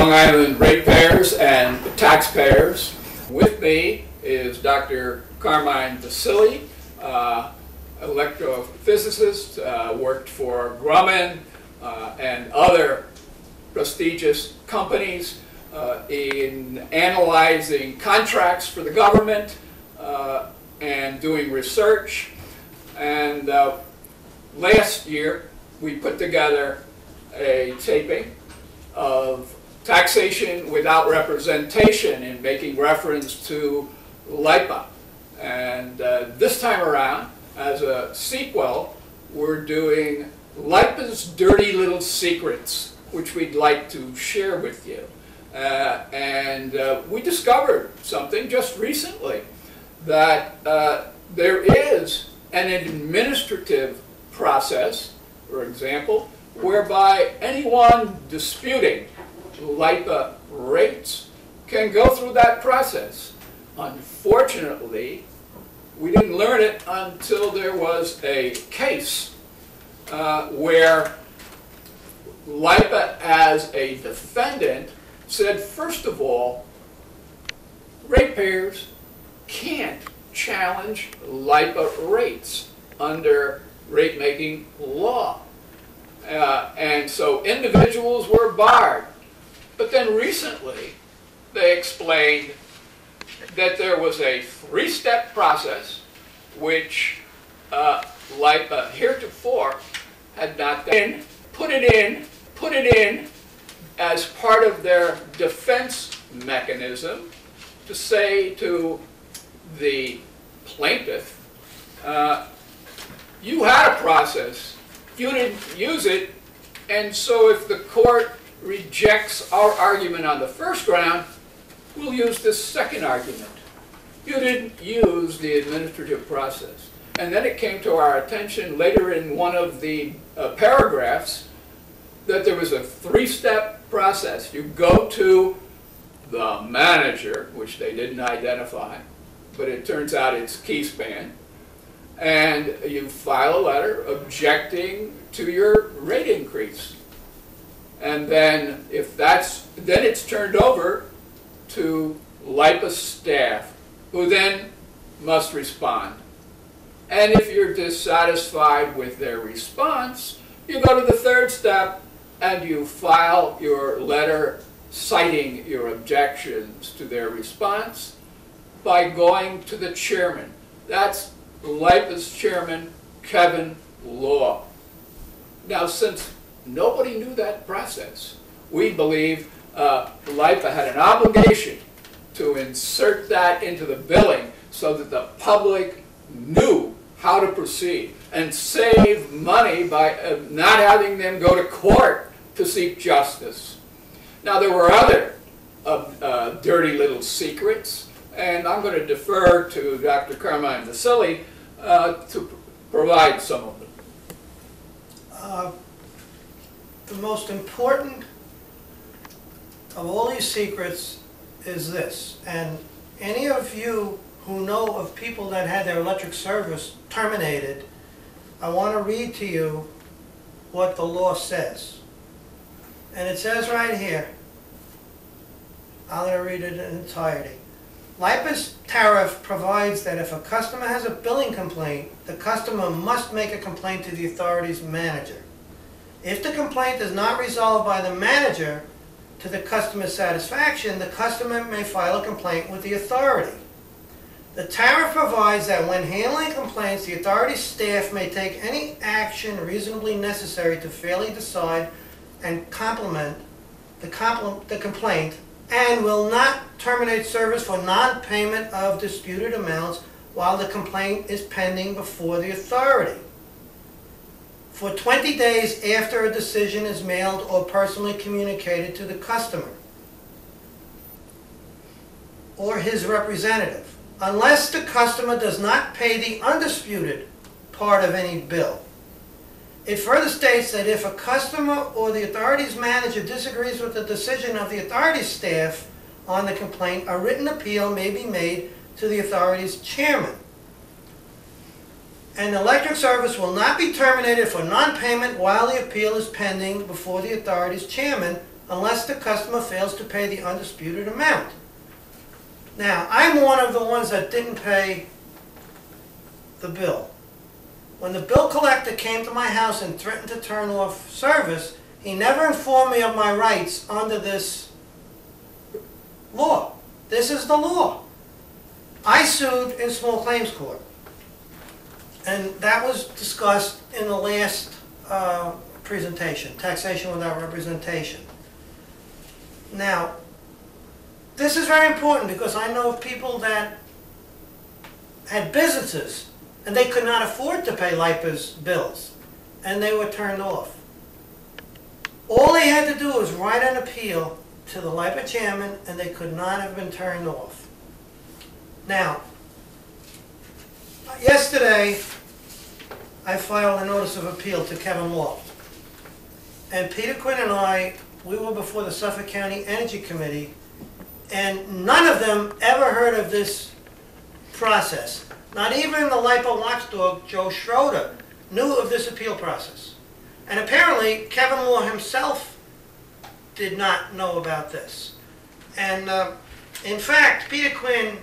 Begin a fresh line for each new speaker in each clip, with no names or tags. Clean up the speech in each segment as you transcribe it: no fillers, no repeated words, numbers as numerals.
Long Island ratepayers and taxpayers. With me is Dr. Carmine Vasili, electrophysicist, worked for Grumman and other prestigious companies in analyzing contracts for the government and doing research. And last year we put together a taping of taxation without representation, in making reference to LIPA. And this time around, as a sequel, we're doing LIPA's dirty little secrets, which we'd like to share with you. We discovered something just recently, that there is an administrative process, for example, whereby anyone disputing LIPA rates can go through that process. Unfortunately, we didn't learn it until there was a case where LIPA, as a defendant, said, first of all, ratepayers can't challenge LIPA rates under rate-making law. And so individuals were barred. But then recently, they explained that there was a three-step process which LIPA heretofore had not done. Put it in as part of their defense mechanism to say to the plaintiff, you had a process, you didn't use it, and so if the court rejects our argument on the first ground, we'll use this second argument. You didn't use the administrative process. And then it came to our attention later in one of the paragraphs that there was a three-step process. You go to the manager, which they didn't identify, but it turns out it's Keyspan, and you file a letter objecting to your rate increase. And then then it's turned over to LIPA staff, who then must respond. And if you're dissatisfied with their response, you go to the third step and you file your letter citing your objections to their response by going to the chairman. That's LIPA's chairman, Kevin Law. Now, since nobody knew that process, we believe LIPA had an obligation to insert that into the billing so that the public knew how to proceed and save money by not having them go to court to seek justice. Now, there were other dirty little secrets, and I'm going to defer to Dr. Carmine Vasili to provide some of them.
The most important of all these secrets is this, and any of you who know of people that had their electric service terminated, I want to read to you what the law says. And it says right here, I'm going to read it in entirety. LIPA's tariff provides that if a customer has a billing complaint, the customer must make a complaint to the authority's manager. If the complaint is not resolved by the manager to the customer's satisfaction, the customer may file a complaint with the authority. The tariff provides that when handling complaints, the authority's staff may take any action reasonably necessary to fairly decide and complement the complaint, and will not terminate service for non-payment of disputed amounts while the complaint is pending before the authority, for 20 days after a decision is mailed or personally communicated to the customer or his representative, unless the customer does not pay the undisputed part of any bill. It further states that if a customer or the authority's manager disagrees with the decision of the authority's staff on the complaint, a written appeal may be made to the authority's chairman. An electric service will not be terminated for non-payment while the appeal is pending before the authority's chairman unless the customer fails to pay the undisputed amount. Now, I'm one of the ones that didn't pay the bill. When the bill collector came to my house and threatened to turn off service, he never informed me of my rights under this law. This is the law. I sued in small claims court, and that was discussed in the last presentation, taxation without representation. Now, this is very important because I know of people that had businesses and they could not afford to pay LIPA's bills, and they were turned off. All they had to do was write an appeal to the LIPA chairman, and they could not have been turned off. Now, yesterday, I filed a notice of appeal to Kevin Law. And Peter Quinn and I, we were before the Suffolk County Energy Committee, and none of them ever heard of this process. Not even the LIPA watchdog, Joe Schroeder, knew of this appeal process. And apparently, Kevin Law himself did not know about this. And in fact, Peter Quinn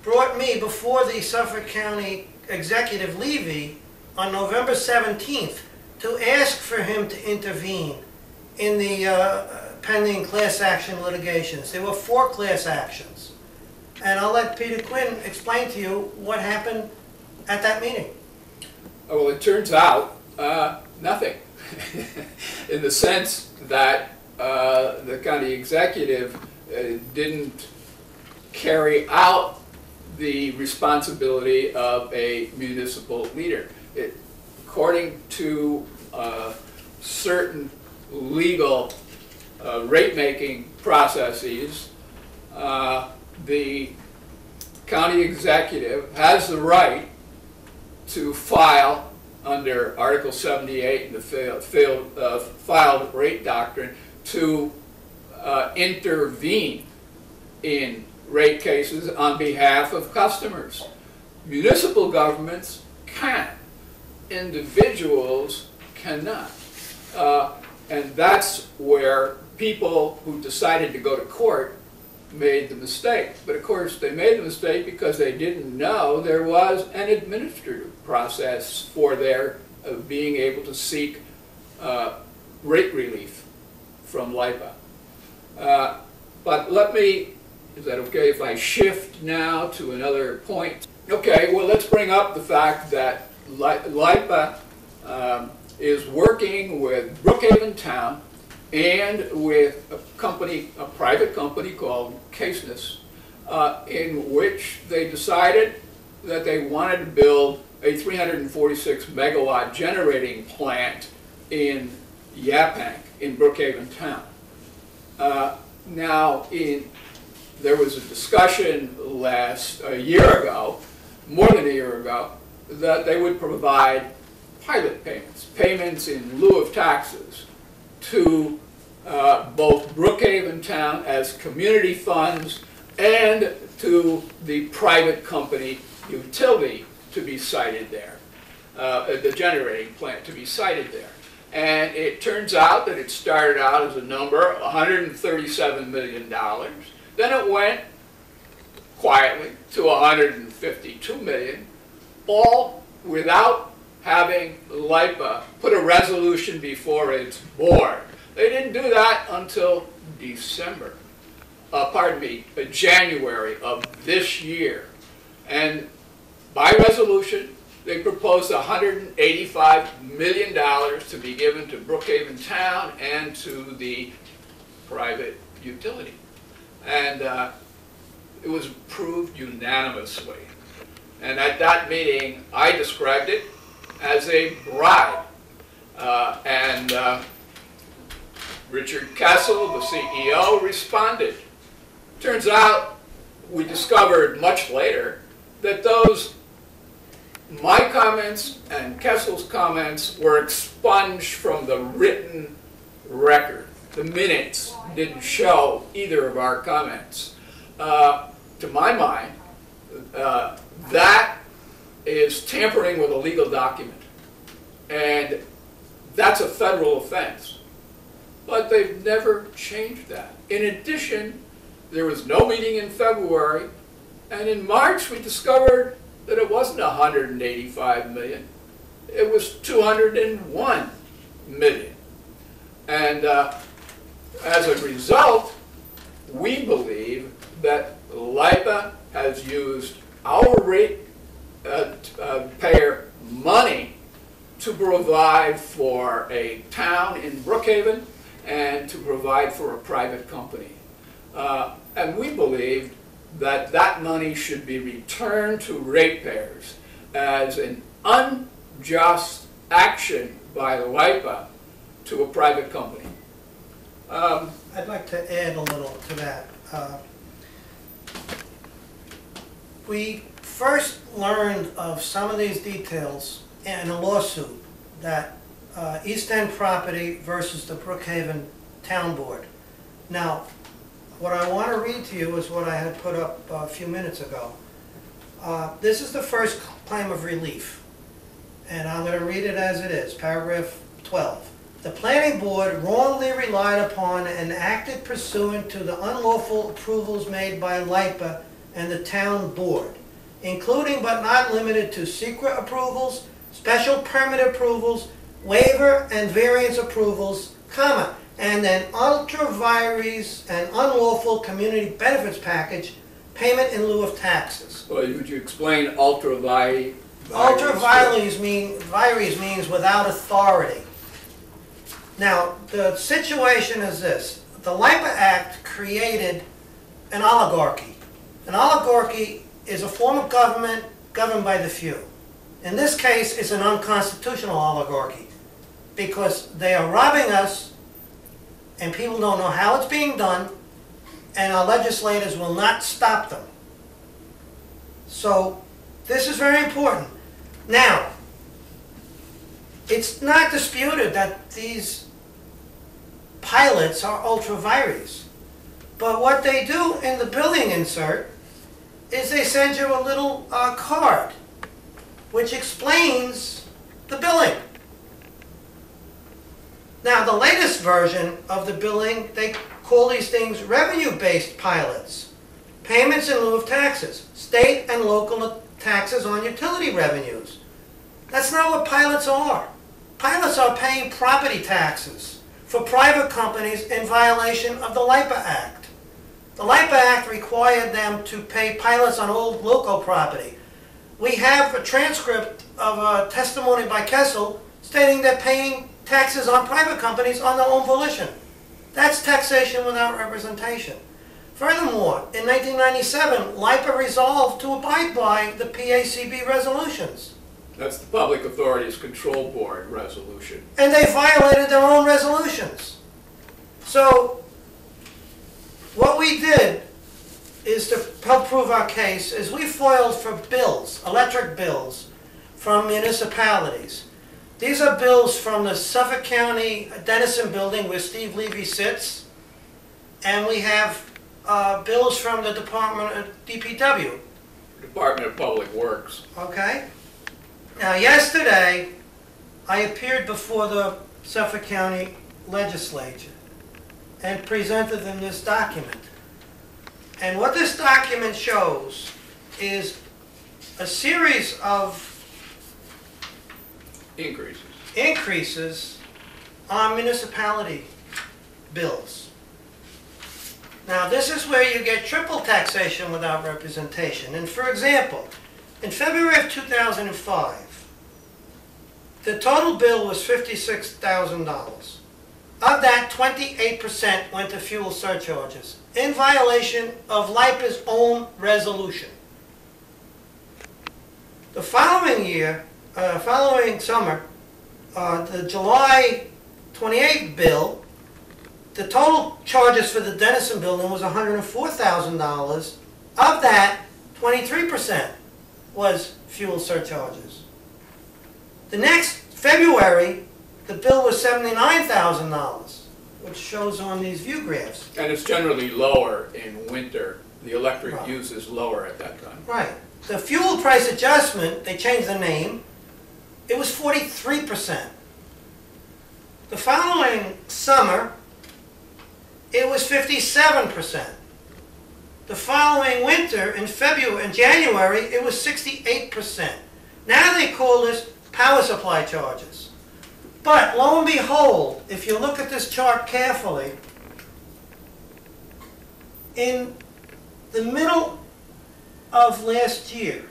brought me before the Suffolk County Executive Levy on November 17th to ask for him to intervene in the pending class action litigations. There were 4 class actions. And I'll let Peter Quinn explain to you what happened at that meeting.
Well, it turns out nothing. In the sense that the county executive didn't carry out the responsibility of a municipal leader. According to certain legal rate-making processes, the county executive has the right to file under Article 78 in the filed rate doctrine to intervene in rate cases on behalf of customers. Municipal governments can. Individuals cannot. And that's where people who decided to go to court made the mistake. But of course, they made the mistake because they didn't know there was an administrative process for their being able to seek rate relief from LIPA. But let me, is that okay if I shift now to another point? Okay, well, let's bring up the fact that LIPA is working with Brookhaven Town and with a private company called Caseness, in which they decided that they wanted to build a 346 megawatt generating plant in Yaphank in Brookhaven Town. Now, there was a discussion a year ago, more than a year ago, that they would provide pilot payments in lieu of taxes to both Brookhaven Town as community funds and to the private company utility to be sited there, the generating plant to be sited there. And it turns out that it started out as a number, $137 million. Then it went quietly to $152 million, all without having LIPA put a resolution before its board. They didn't do that until January of this year. And by resolution, they proposed $185 million to be given to Brookhaven Town and to the private utility. And it was approved unanimously. And at that meeting, I described it as a bribe. Richard Kessel, the CEO, responded. Turns out, we discovered much later that my comments and Kessel's comments were expunged from the written record. The minutes didn't show either of our comments. To my mind, that is tampering with a legal document. And that's a federal offense. but they've never changed that. In addition, there was no meeting in February, and in March we discovered that it wasn't 185 million, it was 201 million. And as a result, we believe that LIPA has used our ratepayer money to provide for a town in Brookhaven and to provide for a private company. And we believe that that money should be returned to ratepayers as an unjust action by LIPA to a private company.
I'd like to add a little to that. We first learned of some of these details in a lawsuit that East End Property versus the Brookhaven Town Board. Now, what I want to read to you is what I had put up a few minutes ago. This is the first claim of relief, and I'm going to read it as it is, paragraph 12. The planning board wrongly relied upon and acted pursuant to the unlawful approvals made by LIPA and the town board, including but not limited to secret approvals, special permit approvals, waiver and variance approvals, comma, and an ultra vires and unlawful community benefits package, payment in lieu of taxes.
Well, would you explain ultra vires?
Ultra vires means without authority. Now, the situation is this. The LIPA Act created an oligarchy. An oligarchy is a form of government governed by the few. In this case, it's an unconstitutional oligarchy because they are robbing us and people don't know how it's being done, and our legislators will not stop them. So, this is very important. Now, it's not disputed that these pilots are ultra vires. But what they do in the billing insert is they send you a little card which explains the billing. Now, the latest version of the billing, they call these things revenue-based pilots. Payments in lieu of taxes. State and local taxes on utility revenues. That's not what pilots are. Pilots are paying property taxes for private companies in violation of the LIPA Act. The LIPA Act required them to pay pilots on old local property. We have a transcript of a testimony by Kessel stating they're paying taxes on private companies on their own volition. That's taxation without representation. Furthermore, in 1997, LIPA resolved to abide by the PACB resolutions.
That's the Public Authorities Control Board resolution.
And they violated their own resolutions. So, what we did is to help prove our case is we foiled for bills, electric bills, from municipalities. These are bills from the Suffolk County Dennison building where Steve Levy sits, and we have bills from the Department of DPW.
Department of Public Works.
Okay? Now, yesterday, I appeared before the Suffolk County Legislature and presented them this document. And what this document shows is a series of increases on municipality bills. Now, this is where you get triple taxation without representation. And for example, in February of 2005, the total bill was $56,000. Of that, 28% went to fuel surcharges, in violation of LIPA's own resolution. The following year, following summer, the July 28th bill, the total charges for the Dennison building was $104,000. Of that, 23% was fuel surcharges. The next February, the bill was $79,000, which shows on these view graphs.
And it's generally lower in winter. The electric
Right.
use is lower at that time.
Right. The fuel price adjustment, they changed the name, it was 43%. The following summer, it was 57%. The following winter, in February and January, it was 68%. Now they call this power supply charges. But lo and behold, if you look at this chart carefully, in the middle of last year,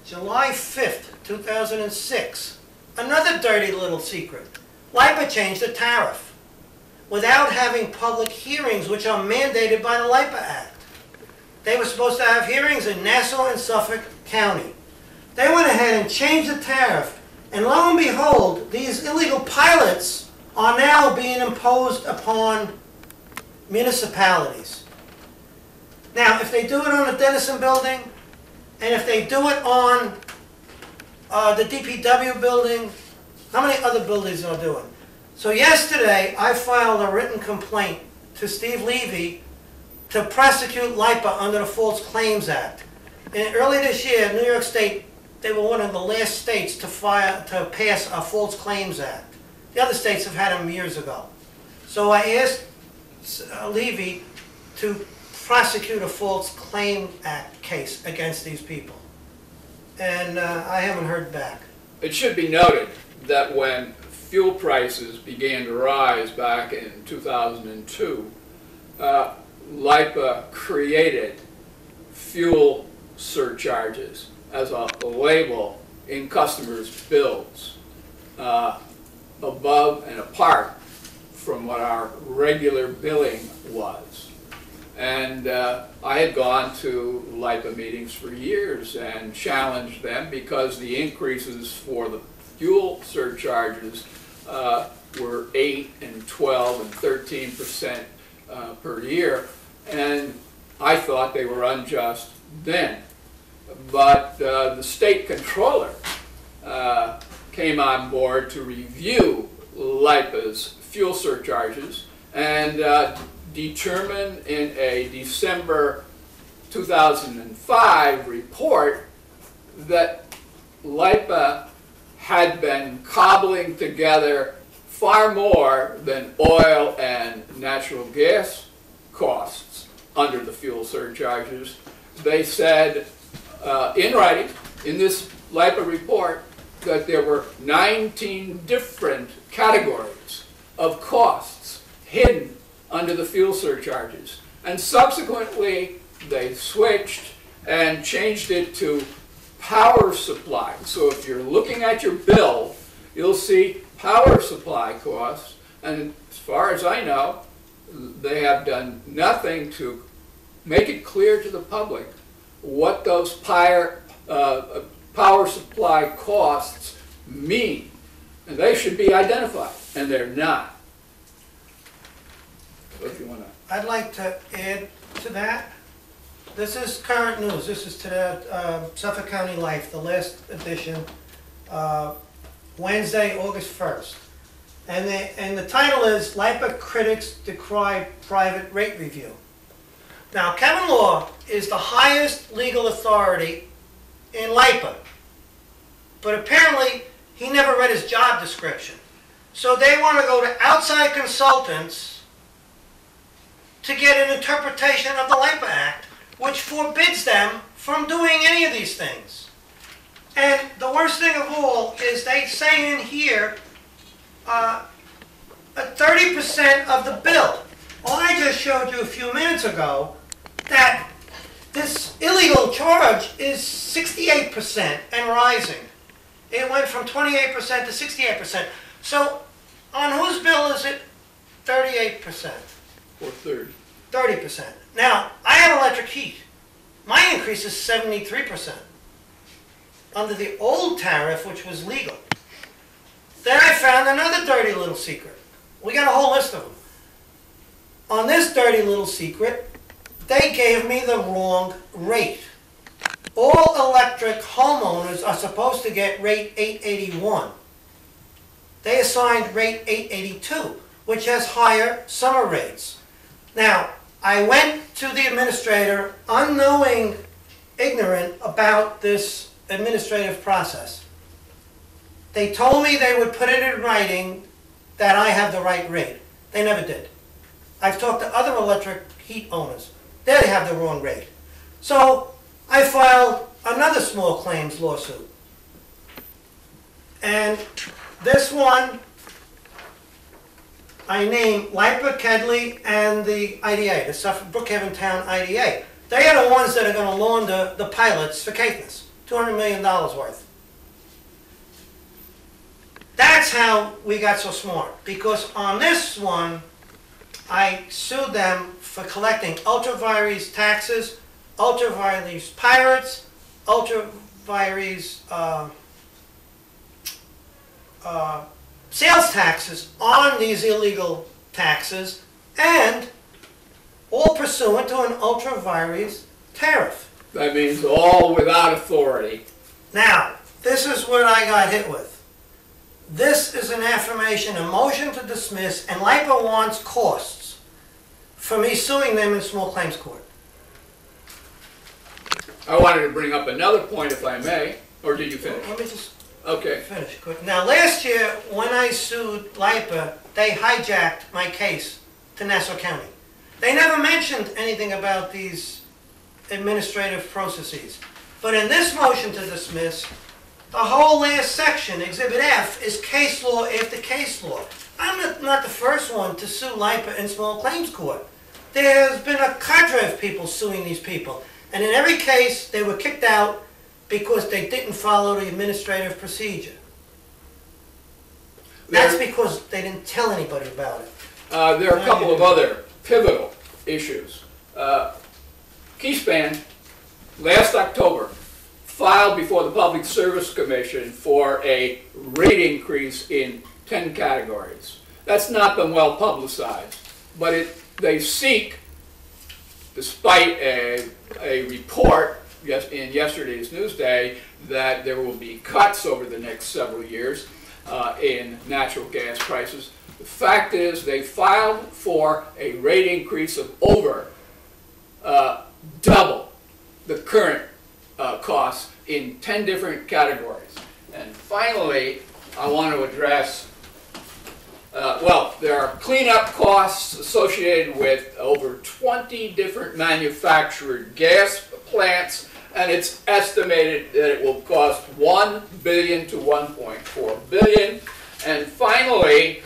July 5th, 2006, another dirty little secret. LIPA changed the tariff without having public hearings, which are mandated by the LIPA Act. They were supposed to have hearings in Nassau and Suffolk County. They went ahead and changed the tariff, and lo and behold, these illegal pilots are now being imposed upon municipalities. Now, if they do it on the Dennison building, and if they do it on the DPW building, how many other buildings are doing? So yesterday, I filed a written complaint to Steve Levy to prosecute LIPA under the False Claims Act. And early this year, New York State, they were one of the last states to pass a False Claims Act. The other states have had them years ago. So I asked Levy to prosecute a False Claim Act case against these people. And I haven't heard back.
It should be noted that when fuel prices began to rise back in 2002, LIPA created fuel surcharges as a label in customers' bills, above and apart from what our regular billing was. And I had gone to LIPA meetings for years and challenged them because the increases for the fuel surcharges were 8 and 12 and 13% per year, and I thought they were unjust then. But the state controller came on board to review LIPA's fuel surcharges and determined in a December 2005 report that LIPA had been cobbling together far more than oil and natural gas costs under the fuel surcharges. They said in writing in this LIPA report that there were 19 different categories of costs hidden under the fuel surcharges. And subsequently, they switched and changed it to power supply. So if you're looking at your bill, you'll see power supply costs. And as far as I know, they have done nothing to make it clear to the public what those power supply costs mean. And they should be identified, and they're not. If you want to.
I'd like to add to that. This is current news. This is to the Suffolk County Life, the last edition, Wednesday, August 1st. And the title is LIPA Critics Decry Private Rate Review. Now, Kevin Law is the highest legal authority in LIPA, but apparently he never read his job description. So they want to go to outside consultants to get an interpretation of the LIPA Act, which forbids them from doing any of these things. And the worst thing of all is they say in here, 30% of the bill. Well, I just showed you a few minutes ago that this illegal charge is 68% and rising. It went from 28% to 68%. So on whose bill is it 38%?
Or 30.
30%. Now, I have electric heat. My increase is 73% under the old tariff, which was legal. Then I found another dirty little secret. We got a whole list of them. On this dirty little secret, they gave me the wrong rate. All electric homeowners are supposed to get rate 881. They assigned rate 882, which has higher summer rates. Now, I went to the administrator, unknowing, ignorant about this administrative process. They told me they would put it in writing that I have the right rate. They never did. I've talked to other electric heat owners. They have the wrong rate. So I filed another small claims lawsuit. And this one, I named LIPA, Kedley, and the IDA, the Suffolk Brookhaven Town IDA. They are the ones that are going to loan the pilots for Caithness, $200 million worth. That's how we got so smart, because on this one, I sued them for collecting ultra-vires taxes, ultra-vires pirates, ultra-vires sales taxes on these illegal taxes, and all pursuant to an ultra-vires tariff.
That means all without authority.
Now, this is what I got hit with. This is an affirmation, a motion to dismiss, and LIPA wants costs for me suing them in small claims court.
I wanted to bring up another point, if I may, or did you finish?
Let me just
Okay.
finish quick. Now, last year, when I sued LIPA, they hijacked my case to Nassau County. They never mentioned anything about these administrative processes. But in this motion to dismiss, the whole last section, Exhibit F, is case law after case law. I'm not the first one to sue LIPA in small claims court. There's been a cadre of people suing these people. And in every case, they were kicked out because they didn't follow the administrative procedure. That's because they didn't tell anybody about it.
There are a couple of other pivotal issues. Keyspan, last October, filed before the Public Service Commission for a rate increase in 10 categories. That's not been well publicized, but they seek, despite a report in yesterday's Newsday, that there will be cuts over the next several years in natural gas prices. The fact is they filed for a rate increase of over double the current costs in 10 different categories. And finally, I want to address, well, there are cleanup costs associated with over 20 different manufactured gas plants, and it's estimated that it will cost $1 billion to $1.4 billion. And finally,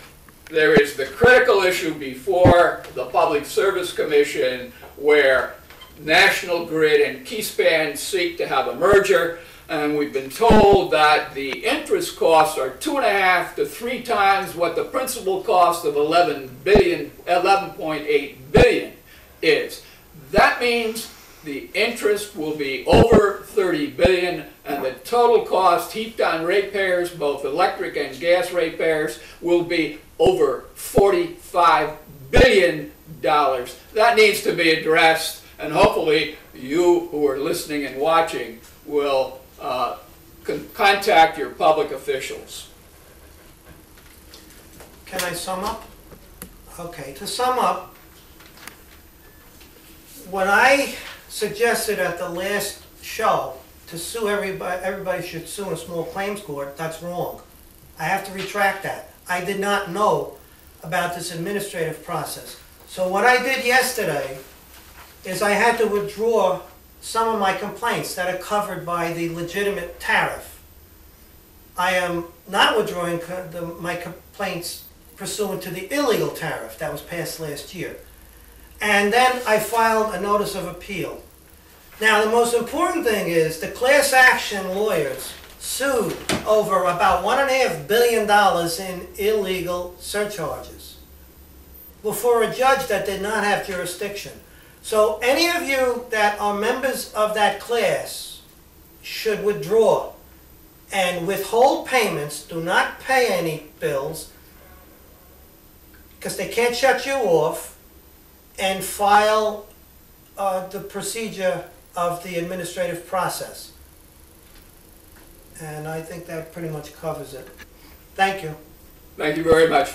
there is the critical issue before the Public Service Commission where National Grid and Keyspan seek to have a merger, and we've been told that the interest costs are 2.5 to 3 times what the principal cost of 11.8 billion is. That means the interest will be over 30 billion, and the total cost heaped on ratepayers, both electric and gas ratepayers, will be over $45 billion. That needs to be addressed, and hopefully you who are listening and watching will contact your public officials.
Can I sum up? Okay, to sum up, when I suggested at the last show to sue everybody should sue in a small claims court, that's wrong. I have to retract that. I did not know about this administrative process. So what I did yesterday is I had to withdraw some of my complaints that are covered by the legitimate tariff. I am not withdrawing my complaints pursuant to the illegal tariff that was passed last year. And then I filed a notice of appeal. Now, the most important thing is the class action lawyers sued over about $1.5 billion in illegal surcharges before a judge that did not have jurisdiction. So any of you that are members of that class should withdraw and withhold payments, do not pay any bills, because they can't shut you off, and file the procedure of the administrative process. And I think that pretty much covers it. Thank you.
Thank you very much.